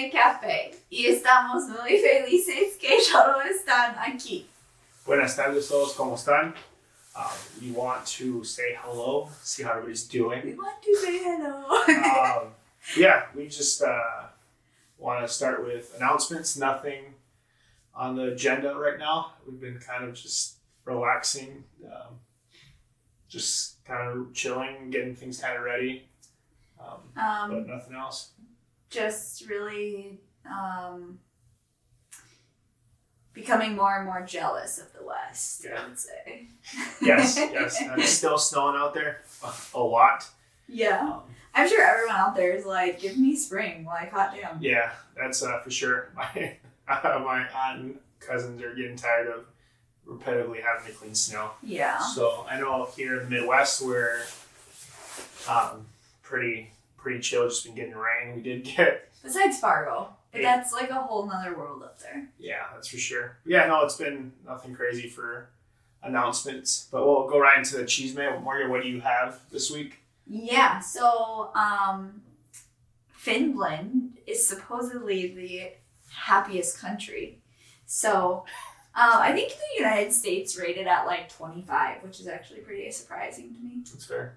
Chisme Café y estamos muy felices que solo están aquí. Buenas tardes todos, ¿cómo están? We want to say hello, see how everybody's doing. We want to say hello. We just want to start with announcements. Nothing on the agenda right now. We've been kind of just relaxing, just kind of chilling, getting things kind of ready, but nothing else. Just really becoming more and more jealous of the West, I would say. Yes. And it's still snowing out there a lot. Yeah. I'm sure everyone out there is like, give me spring, like hot damn. Yeah, that's for sure. My aunt and cousins are getting tired of repetitively having to clean snow. Yeah. So I know here in the Midwest we're pretty chill, just been getting rain. We did get... Besides Fargo. But that's like a whole nother world up there. Yeah, that's for sure. Yeah, no, it's been nothing crazy for announcements. But we'll go right into the Chisme. Morgan, what do you have this week? Yeah, so Finland is supposedly the happiest country. So I think the United States rated at like 25, which is actually pretty surprising to me. That's fair.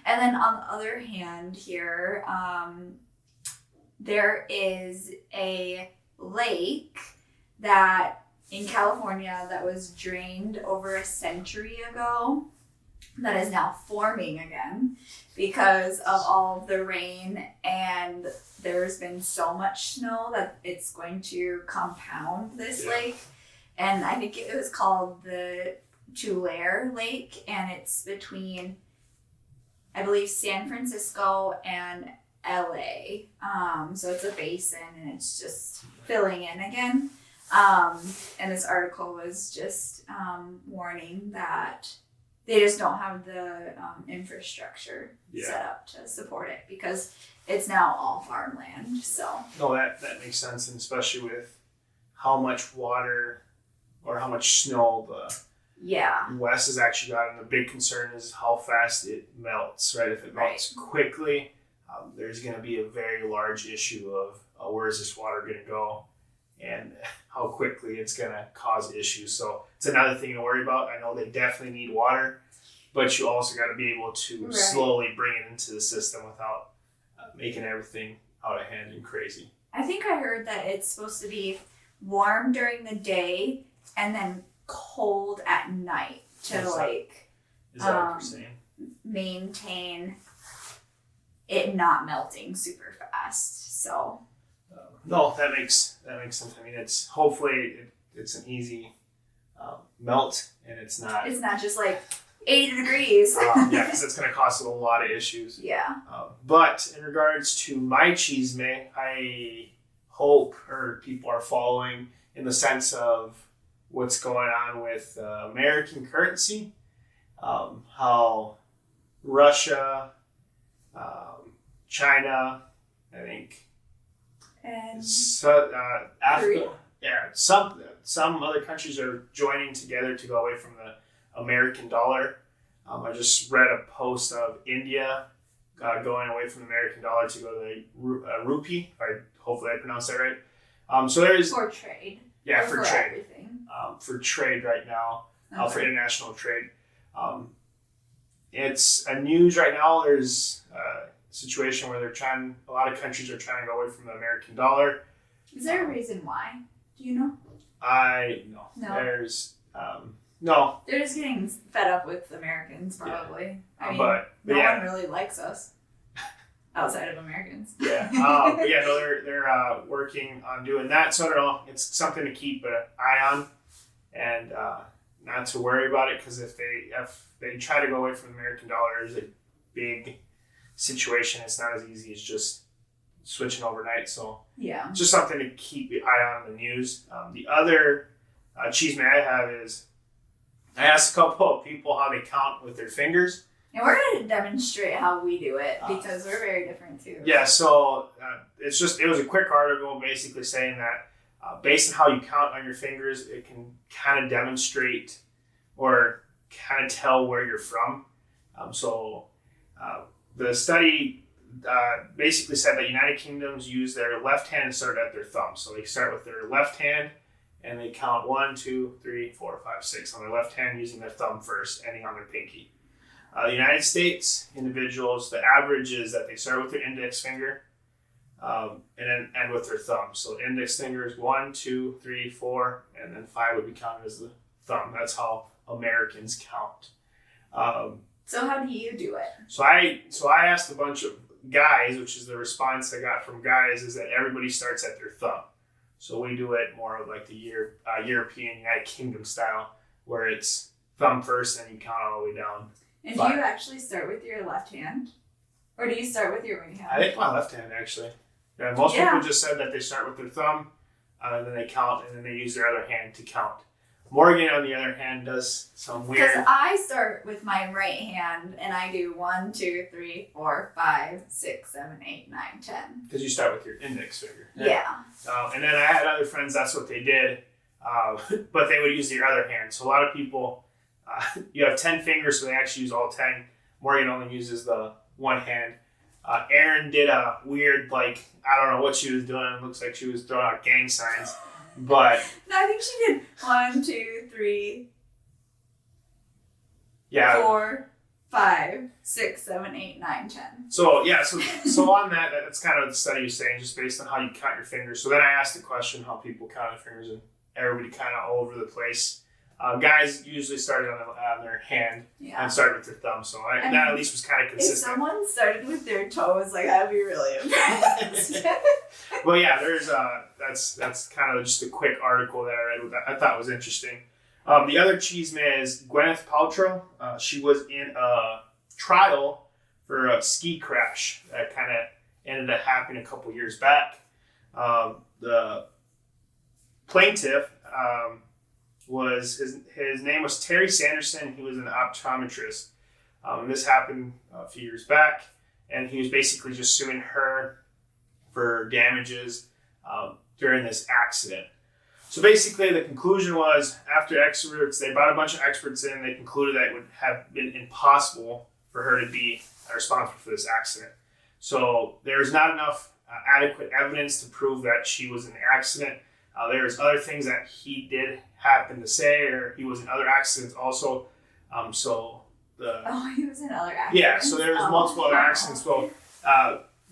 And then on the other hand here, there is a lake that in California that was drained over a century ago that is now forming again because of all of the rain, and there's been so much snow that it's going to compound this lake. And I think it was called the Tulare Lake, and it's between, I believe, San Francisco and LA. So it's a basin and it's just filling in again. And this article was just warning that they just don't have the infrastructure set up to support it because it's now all farmland. So no, that makes sense, and especially with how much water or how much snow the West has actually gotten. The big concern is how fast it melts, right? If it melts quickly, there's going to be a very large issue of where is this water going to go and how quickly it's going to cause issues. So it's another thing to worry about. I know they definitely need water, but you also got to be able to slowly bring it into the system without making everything out of hand and crazy. I think I heard that it's supposed to be warm during the day and then cold at night to Is that what you're saying? Maintain it not melting super fast. So no, that makes sense. I mean, it's hopefully it's an easy melt, and it's not just like 80 degrees. Because it's going to cause a lot of issues. Yeah. But in regards to my Chisme, I hope people are following in the sense of what's going on with American currency, how Russia, China, I think, and Africa. Yeah, some other countries are joining together to go away from the American dollar. I just read a post of India going away from the American dollar to go to the rupee. Hopefully I pronounced that right. So there's for trade. Yeah, for trade. Everything. For trade right now, for international trade. It's a news right now. There's a situation where a lot of countries are trying to go away from the American dollar. Is there a reason why? Do you know? No. There's no. They're just getting fed up with Americans, probably. Yeah. I mean, no one really likes us outside of Americans. Yeah. They're working on doing that. So I don't know. It's something to keep an eye on, and not to worry about it, because if they try to go away from the American dollar, it's a big situation. It's not as easy as just switching overnight. So it's just something to keep an eye on in the news. The other Chisme I have is I asked a couple of people how they count with their fingers. And we're going to demonstrate how we do it because we're very different too. Yeah, so it was a quick article basically saying that based on how you count on your fingers, it can kind of demonstrate or kind of tell where you're from. The study basically said that United Kingdoms use their left hand and start at their thumb. So they start with their left hand and they count 1, 2, 3, 4, 5, 6 on their left hand using their thumb first, ending on their pinky. The United States individuals, the average is that they start with their index finger and then end with their thumb. So index finger is 1, 2, 3, 4, and then 5 would be counted as the thumb. That's how Americans count. So how do you do it? So I asked a bunch of guys, which is the response I got from guys, is that everybody starts at their thumb. So we do it more like the European United Kingdom style, where it's thumb first and you count all the way down. And do you actually start with your left hand? Or do you start with your right hand? I think my left hand, actually. Yeah, most people just said that they start with their thumb, and then they count, and then they use their other hand to count. Morgan, on the other hand, does some weird... Because I start with my right hand, and I do 1, 2, 3, 4, 5, 6, 7, 8, 9, 10. Because you start with your index finger. Yeah. And then I had other friends, that's what they did, but they would use their other hand. So a lot of people, you have 10 fingers, so they actually use all 10. Morgan only uses the one hand. Erin did a weird, I don't know what she was doing. It looks like she was throwing out gang signs. But no, I think she did 1, 2, 3, 4, 5, 6, 7, 8, 9, 10. So on that's kind of the study you're saying, just based on how you count your fingers. So then I asked the question how people count their fingers, and everybody kind of all over the place. Guys usually started on their hand and started with their thumb, so that at least was kind of consistent. If someone started with their toes, I'd be really impressed. Well, yeah, there's that's kind of just a quick article that I read that I thought was interesting. The other chisme is Gwyneth Paltrow. She was in a trial for a ski crash that kind of ended up happening a couple years back. The plaintiff was his name was Terry Sanderson. He was an optometrist. And this happened a few years back, and he was basically just suing her for damages during this accident. So basically, the conclusion was, after experts, they brought a bunch of experts in, they concluded that it would have been impossible for her to be responsible for this accident. So there's not enough adequate evidence to prove that she was in the accident. There's other things that he did happen to say, or he was in other accidents also. He was in other accidents? Yeah, so there was multiple other accidents. Well,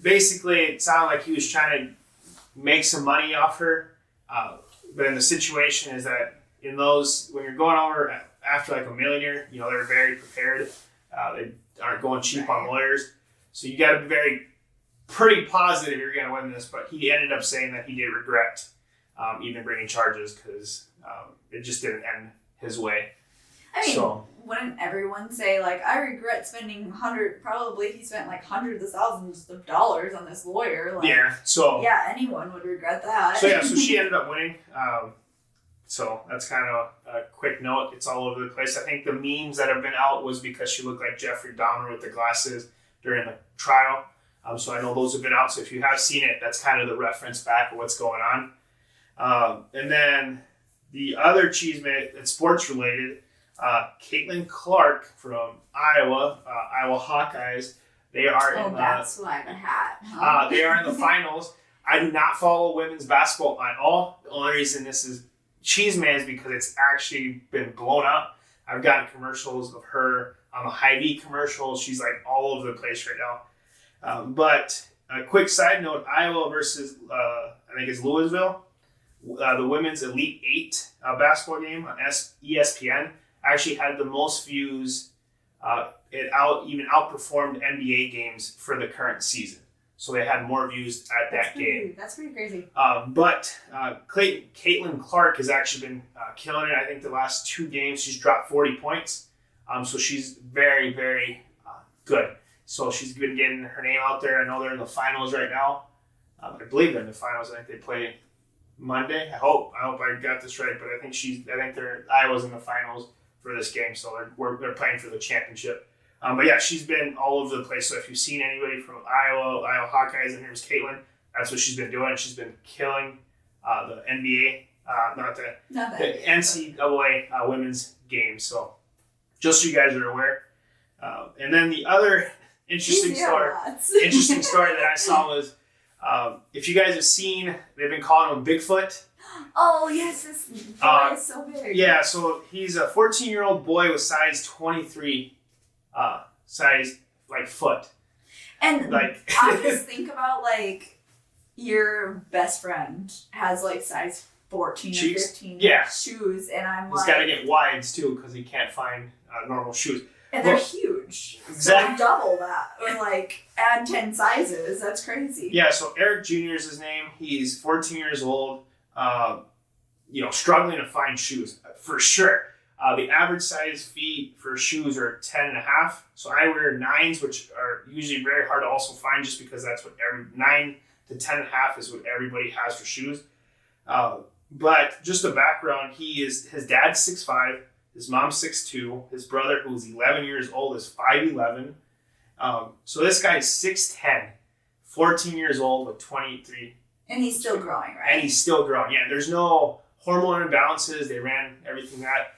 basically, it sounded like he was trying to make some money off her. But in the situation is that in those, when you're going over after a millionaire, they're very prepared. They aren't going cheap on lawyers. So you got to be pretty positive you're going to win this. But he ended up saying that he did regret even bringing charges because it just didn't end his way. I mean, wouldn't everyone say, I regret spending probably he spent hundreds of thousands of dollars on this lawyer. Yeah, anyone would regret that. So she ended up winning. So that's kind of a quick note. It's all over the place. I think the memes that have been out was because she looked like Jeffrey Dahmer with the glasses during the trial. So I know those have been out. So if you have seen it, that's kind of the reference back of what's going on. And then the other chisme, it's sports related. Caitlin Clark from Iowa Hawkeyes. They are that's why the hat. Huh? They are in the finals. I do not follow women's basketball at all. The only reason this is chisme is because it's actually been blown up. I've gotten commercials of her on the Hy-Vee commercials. She's all over the place right now. But a quick side note: Iowa versus I think it's Louisville. The women's Elite 8 basketball game on ESPN actually had the most views. It even outperformed NBA games for the current season. So they had more views at that game. That's pretty crazy. But Caitlin Clark has actually been killing it. I think the last 2 games she's dropped 40 points. So she's very, very good. So she's been getting her name out there. I know they're in the finals right now. I believe they're in the finals. I think they play Monday. I hope I got this right, but I think Iowa's in the finals for this game, so they're playing for the championship. But yeah, she's been all over the place. So if you've seen anybody from Iowa Hawkeyes, and here's Caitlin, that's what she's been doing. She's been killing the NBA, the NCAA women's games. So just so you guys are aware. And then the other interesting story that I saw was, if you guys have seen, they've been calling him Bigfoot. Oh, yes, this boy is so big. Yeah, so he's a 14-year-old boy with size 23, size, like, foot. And, like, I just think about, like, your best friend has, like, size 14 or 15 shoes, and I'm he's got to get wides, too, because he can't find normal shoes. And they're huge. Exactly. So double that, or, like, add 10 sizes. That's crazy. Yeah, so Eric Jr. is his name. He's 14 years old. Struggling to find shoes for sure. The average size feet for shoes are 10.5. So I wear 9s, which are usually very hard to also find, just because that's what 9 to 10.5 is what everybody has for shoes. But just a background, his dad's 6'5", his mom's 6'2", his brother, who's 11 years old, is 5'11". So this guy's 6'10", 14 years old with 23. And he's still growing, right? And he's still growing. Yeah, there's no hormone imbalances. They ran everything that.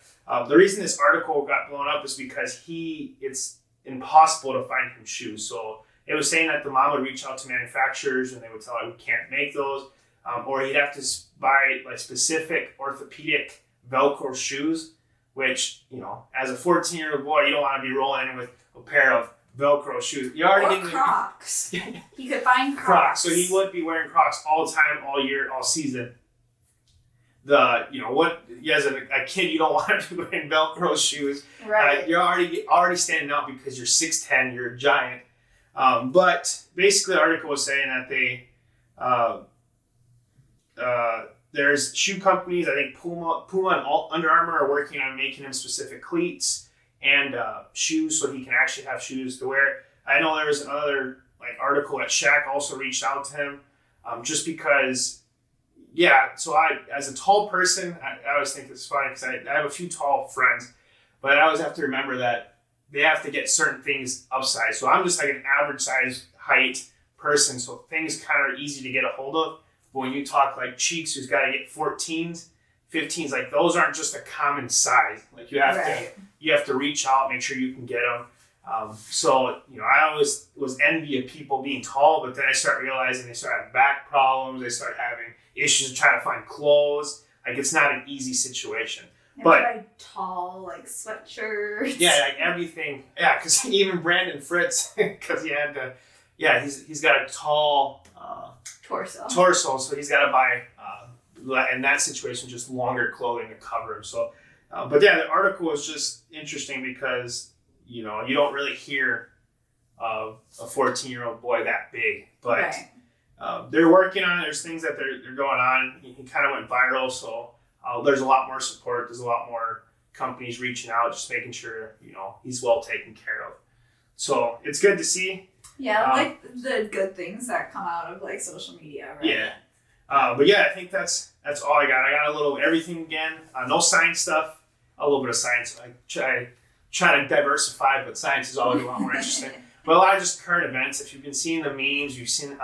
The reason this article got blown up is because it's impossible to find him shoes. So it was saying that the mom would reach out to manufacturers and they would tell her, we can't make those. Or he'd have to buy like specific orthopedic Velcro shoes, which, as a 14-year-old boy, you don't want to be rolling in with a pair of Velcro shoes. You already or Crocs. He could find Crocs. So he would be wearing Crocs all the time, all year, all season. As a kid, you don't want to be wearing Velcro shoes. Right. You're already standing out because you're 6'10", you're a giant. But basically, the article was saying that they, there's shoe companies, I think Puma and Under Armour are working on making him specific cleats and shoes so he can actually have shoes to wear. I know there was another article that Shaq also reached out to him just because. Yeah, so as a tall person, I always think it's funny because I have a few tall friends, but I always have to remember that they have to get certain things upsized. So I'm just like an average size height person, so things kind of are easy to get a hold of. But when you talk like Cheeks, who's got to get 14s, 15s, like those aren't just a common size. Like you have to reach out, make sure you can get them. I always was envy of people being tall, but then I start realizing they start having back problems, they start having issues trying to find clothes. Like it's not an easy situation. But tall, like sweatshirts. Yeah, like everything. Yeah, because even Brandon Fritz, because he had to. Yeah, he's got a tall torso, so he's got to buy in that situation just longer clothing to cover him. So, but yeah, the article was just interesting because you don't really hear of a 14-year-old boy that big, but. Right. They're working on it. There's things that they're going on. He kind of went viral, so there's a lot more support. There's a lot more companies reaching out, just making sure he's well taken care of. So it's good to see. Yeah, like the good things that come out of like social media, right? Yeah, but yeah, I think that's all I got. I got a little everything again. No science stuff. A little bit of science. I try to diversify, but science is always a lot more interesting. But a lot of just current events. If you've been seeing the memes, you've seen.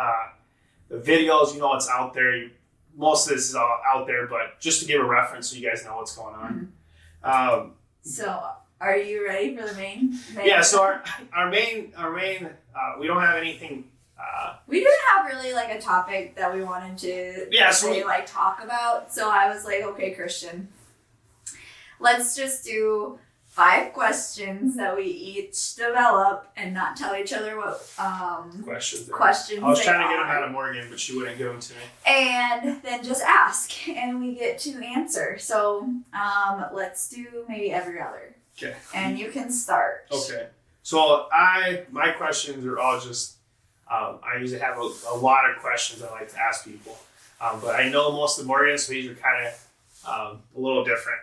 The videos, it's out there. Most of this is all out there, but just to give a reference so you guys know what's going on. So, are you ready for the main? Yeah. So our main. We don't have anything. We didn't have really like a topic that we wanted to talk about. So I was like, okay, Christian, let's just do 5 questions that we each develop and not tell each other what questions I was trying to get them out of Morgan, but she wouldn't give them to me. And then just ask, and we get to answer. So let's do maybe every other. Okay. And you can start. Okay. So my questions are all just, I usually have a lot of questions I like to ask people. But I know most of Morgan's, so these are kind of a little different.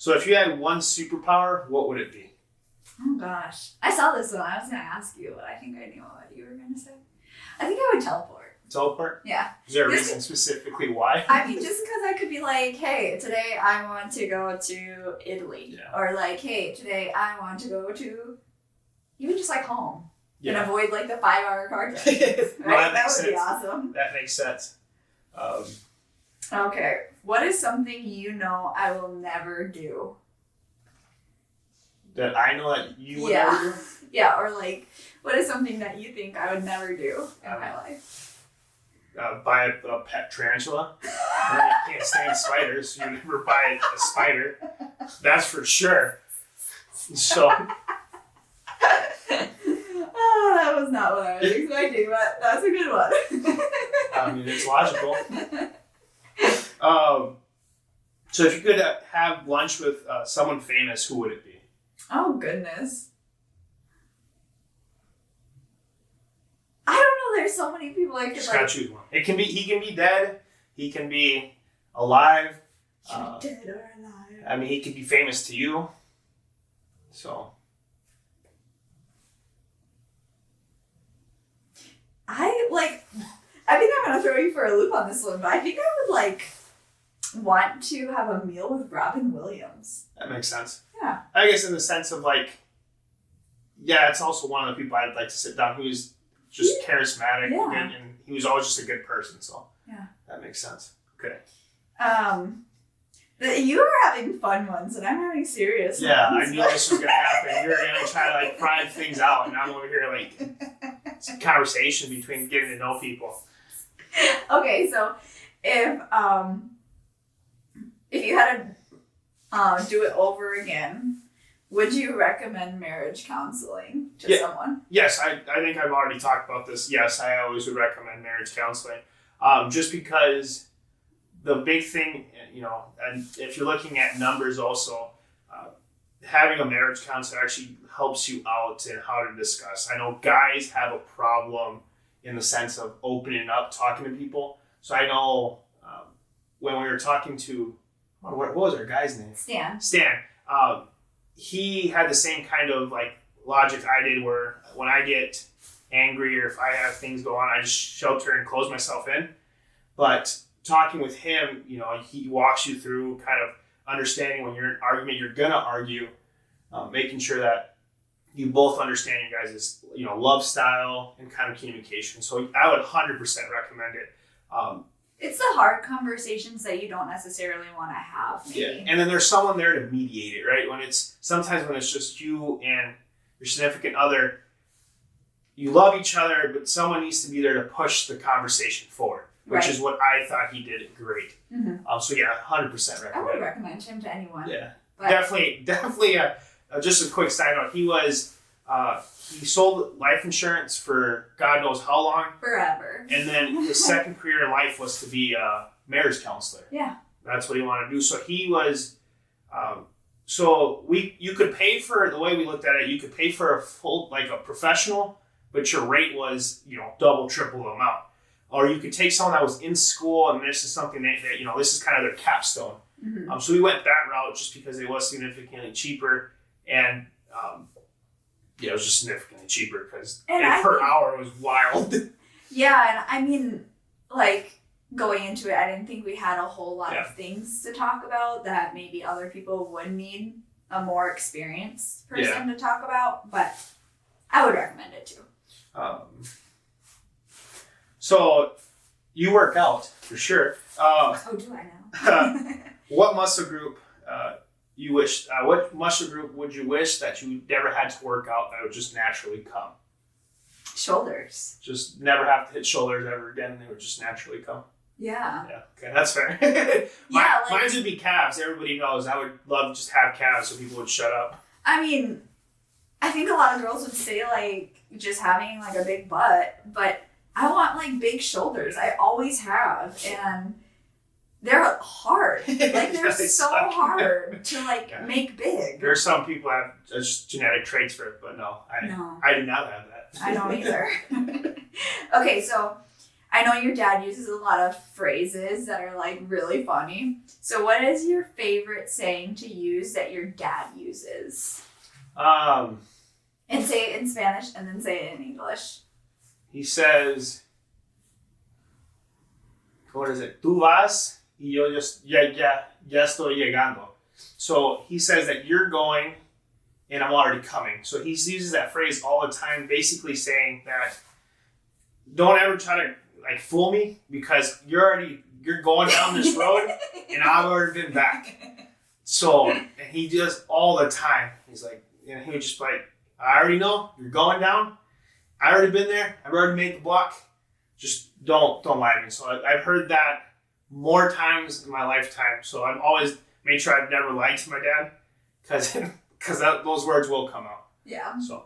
So if you had one superpower, what would it be? Oh gosh. I saw this one. I was going to ask you, but I think I knew what you were going to say. I think I would teleport. Teleport? Yeah. Is there a reason specifically why? I mean, just because I could be like, hey, today I want to go to Italy. Yeah. Or like, hey, today I want to go to even just like home. Yeah. And avoid like the 5-hour car trip. Right? That would be awesome. That makes sense. Okay. What is something I will never do? that I know that you would never do? Yeah, or like, what is something that you think I would never do in my life? Buy a pet tarantula. I mean, you can't stand spiders, so you never buy a spider. That's for sure. So. Oh, that was not what I was expecting, but that's a good one. I mean, it's logical. So if you could have lunch with someone famous, who would it be? Oh, goodness. I don't know. There's so many people I could Just gotta choose one. He can be dead. He can be alive. Dead or alive. I mean, he could be famous to you. So. I think I'm gonna throw you for a loop on this one, but I think I would want to have a meal with Robin Williams. That makes sense. Yeah. I guess in the sense of it's also one of the people I'd like to sit down. He was just charismatic and he was always just a good person. So yeah, that makes sense. Okay. You are having fun ones and I'm having serious ones. I knew this was gonna happen. You're gonna try to pry things out, and I'm over here it's a conversation between getting to know people. Okay, so if you had to do it over again, would you recommend marriage counseling to someone? Yes, I think I've already talked about this. Yes, I always would recommend marriage counseling, just because the big thing, and if you're looking at numbers also, having a marriage counselor actually helps you out in how to discuss. I know guys have a problem in the sense of opening up, talking to people. So I know when we were talking to, what was our guy's name? Stan. He had the same kind of logic I did, where when I get angry or if I have things go on, I just shelter and close myself in. But talking with him, he walks you through kind of understanding when you're in an argument, you're going to argue, making sure that you both understand your guys' love style and kind of communication. So I would 100% recommend it. It's the hard conversations that you don't necessarily want to have. Maybe. Yeah, and then there's someone there to mediate it, right? Sometimes when it's just you and your significant other, you love each other, but someone needs to be there to push the conversation forward, which is what I thought he did great. Mm-hmm. 100% recommend. I would recommend him to anyone. Yeah, but definitely. Just a quick side note: he sold life insurance for God knows how long. Forever. And then his second career in life was to be a marriage counselor. Yeah. That's what he wanted to do. So he was, you could pay for, the way we looked at it, you could pay for a full, a professional, but your rate was, double, triple the amount. Or you could take someone that was in school, and this is something that this is kind of their capstone. Mm-hmm. So we went that route just because it was significantly cheaper. And, it was just significantly cheaper because per hour was wild. Yeah, and I mean, going into it, I didn't think we had a whole lot of things to talk about that maybe other people would need a more experienced person to talk about, but I would recommend it too. So you work out for sure. Do I now? What muscle group what muscle group would you wish that you never had to work out that would just naturally come? Shoulders. Just never have to hit shoulders ever again. They would just naturally come. Yeah. Yeah. Okay, that's fair. Mine would be calves. Everybody knows. I would love to just have calves so people would shut up. I mean, I think a lot of girls would say just having a big butt, but I want big shoulders. I always have, and they're hard. They're so hard to make big. There are some people that have just genetic traits for it, but no, I do not have that. I don't either. Okay, so I know your dad uses a lot of phrases that are really funny. So what is your favorite saying to use that your dad uses? And say it in Spanish and then say it in English. He says, what is it? Tú vas y yo ya estoy llegando. So he says that you're going and I'm already coming. So he uses that phrase all the time, basically saying that don't ever try to fool me because you're going down this road and I've already been back. So and he does all the time. He's and he would just be like, I already know you're going down. I already been there. I've already made the block. Just don't lie to me. So I've heard that more times in my lifetime. So I've always made sure I've never lied to my dad because those words will come out. Yeah. So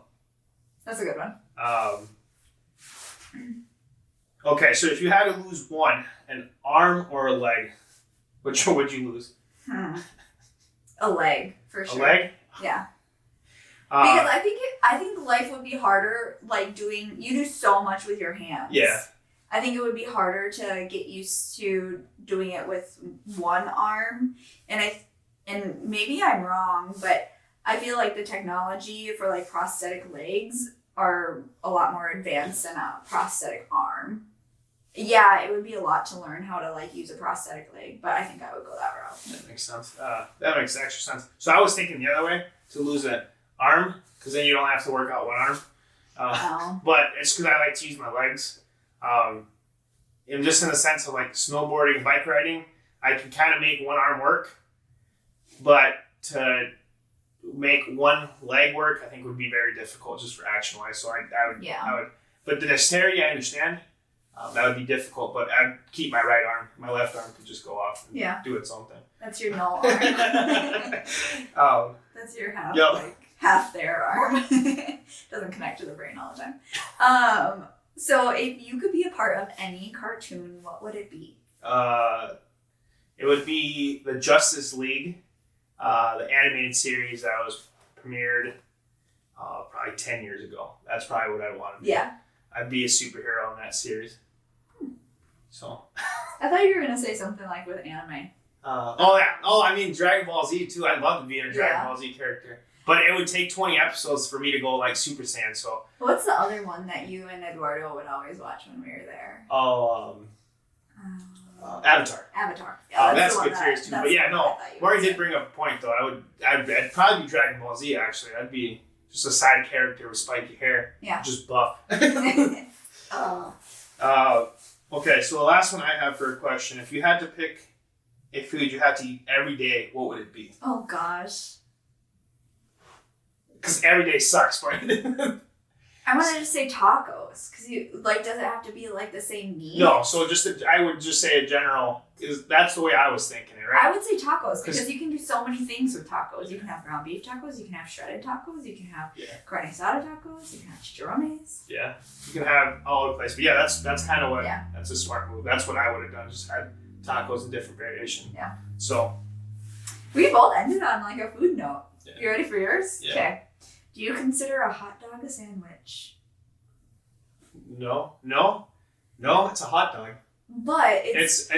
that's a good one. Okay, so if you had to lose one, an arm or a leg, which one would you lose? A leg, for sure. A leg? Yeah. Because I think life would be harder, like you do so much with your hands. Yeah. I think it would be harder to get used to doing it with one arm. And maybe I'm wrong, but I feel like the technology for like prosthetic legs are a lot more advanced than a prosthetic arm. Yeah, it would be a lot to learn how to like use a prosthetic leg, but I think I would go that route. That makes sense. That makes extra sense. So I was thinking the other way, to lose an arm, because then you don't have to work out one arm. But it's because I like to use my legs. And just in the sense of like snowboarding and bike riding, I can kind of make one arm work, but to make one leg work, I think would be very difficult just for action wise. So I would. But the dexterity, I understand. That would be difficult, but I'd keep my right arm. My left arm could just go off and do its own thing. That's your null arm. That's your half there arm. Doesn't connect to the brain all the time. So if you could be a part of any cartoon, what would it be? It would be the Justice League, the animated series that was premiered probably 10 years ago. That's probably what I want to be. Yeah. I'd be a superhero in that series. So. I thought you were gonna say something like with anime. I mean Dragon Ball Z too. I'd love to be a Dragon Ball Z character, but it would take 20 episodes for me to go like Super Saiyan. So. What's the other one that you and Eduardo would always watch when we were there? Avatar. Avatar. Yeah, that's a good series too. But yeah, no. Maury did bring up a point though. I'd probably be Dragon Ball Z actually. I'd be just a side character with spiky hair. Yeah. Just buff. Okay, so the last one I have for a question. If you had to pick a food you had to eat every day, what would it be? Oh, gosh. Because every day sucks, right? I want to just say tacos. Because does it have to be like the same meat? No, so I would just say a general, because that's the way I was thinking it, right? I would say tacos because you can do so many things with tacos. You can have ground beef tacos, you can have shredded tacos, you can have carne asada tacos, you can have chicharrones. Yeah, you can have all over the place. But yeah, that's kind of what, that's a smart move. That's what I would have done, just had tacos in different variation. Yeah. So. We both ended on like a food note. Yeah. You ready for yours? Yeah. Okay. Do you consider a hot dog a sandwich? No, it's a hot dog. But it's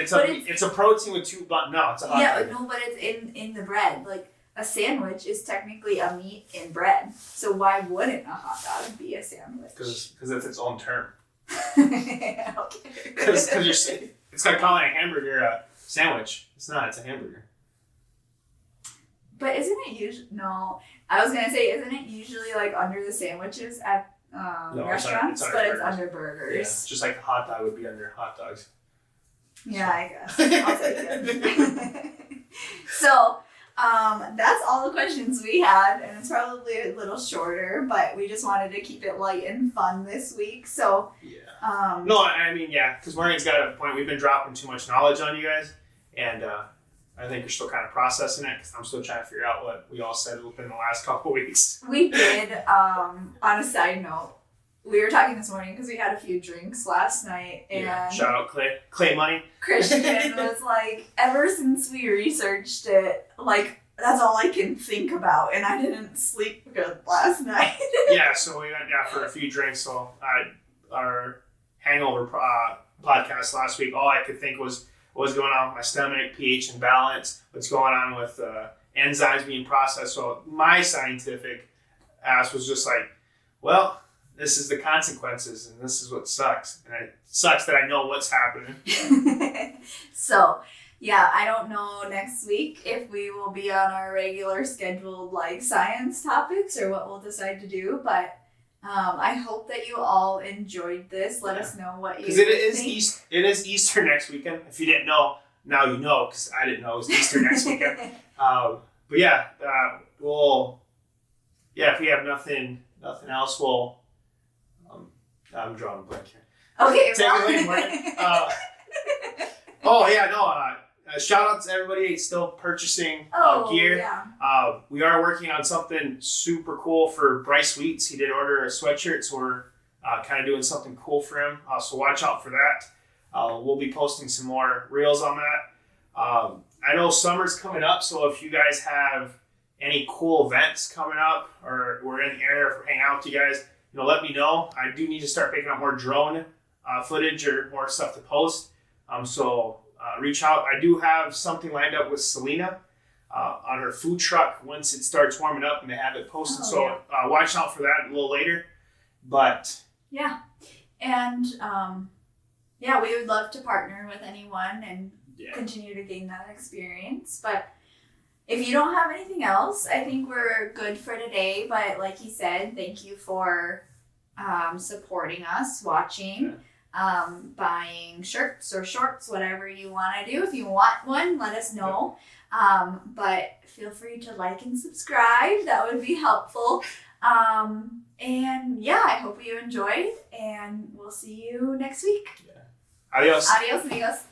a protein with two buns. No, it's a hot dog. Yeah, no, but it's in the bread. Like a sandwich is technically a meat in bread. So why wouldn't a hot dog be a sandwich? Because it's its own term. Okay. Because it's got to call it a hamburger a sandwich. It's not. It's a hamburger. But isn't it usually? No, I was gonna say, isn't it usually like under the sandwiches at restaurants? It's under burgers. Yeah, just like a hot dog would be under hot dogs. Yeah, I guess. I'll take it. So, that's all the questions we had, and it's probably a little shorter, but we just wanted to keep it light and fun this week. So, no, I mean, because Maureen's got a point. We've been dropping too much knowledge on you guys, and I think you're still kind of processing it because I'm still trying to figure out what we all said within the last couple weeks. We did. On a side note, we were talking this morning because we had a few drinks last night, and shout out Clay Money. Christian was like, ever since we researched it, like that's all I can think about, and I didn't sleep good last night. Yeah, so we went for a few drinks. So our hangover podcast last week, all I could think was what was going on with my stomach, pH imbalance, what's going on with enzymes being processed. So my scientific ass was just like, well, this is the consequences, and this is what sucks. And it sucks that I know what's happening. So, yeah, I don't know next week if we will be on our regular scheduled like science topics or what we'll decide to do, but I hope that you all enjoyed this. Let us know what you think. Because it is Easter next weekend. If you didn't know, now you know, because I didn't know it was Easter next weekend. But yeah, yeah, if we have nothing else, we'll. I'm drawing a blank here. Okay. Take it away, Morgan. Shout out to everybody still purchasing gear. Yeah. We are working on something super cool for Bryce Wheats. He did order a sweatshirt, so we're kind of doing something cool for him. So watch out for that. We'll be posting some more reels on that. I know summer's coming up, so if you guys have any cool events coming up, or we're in the area for hanging out with you guys, let me know. I do need to start picking up more drone footage or more stuff to post. So reach out. I do have something lined up with Selena on her food truck once it starts warming up and they have it posted. Watch out for that a little later. But yeah, and we would love to partner with anyone and continue to gain that experience. But if you don't have anything else, I think we're good for today. But like he said, thank you for supporting us, watching, buying shirts or shorts, whatever you want to do. If you want one, let us know. But feel free to like and subscribe. That would be helpful. And yeah, I hope you enjoyed, and we'll see you next week. Adios. Adios, amigos.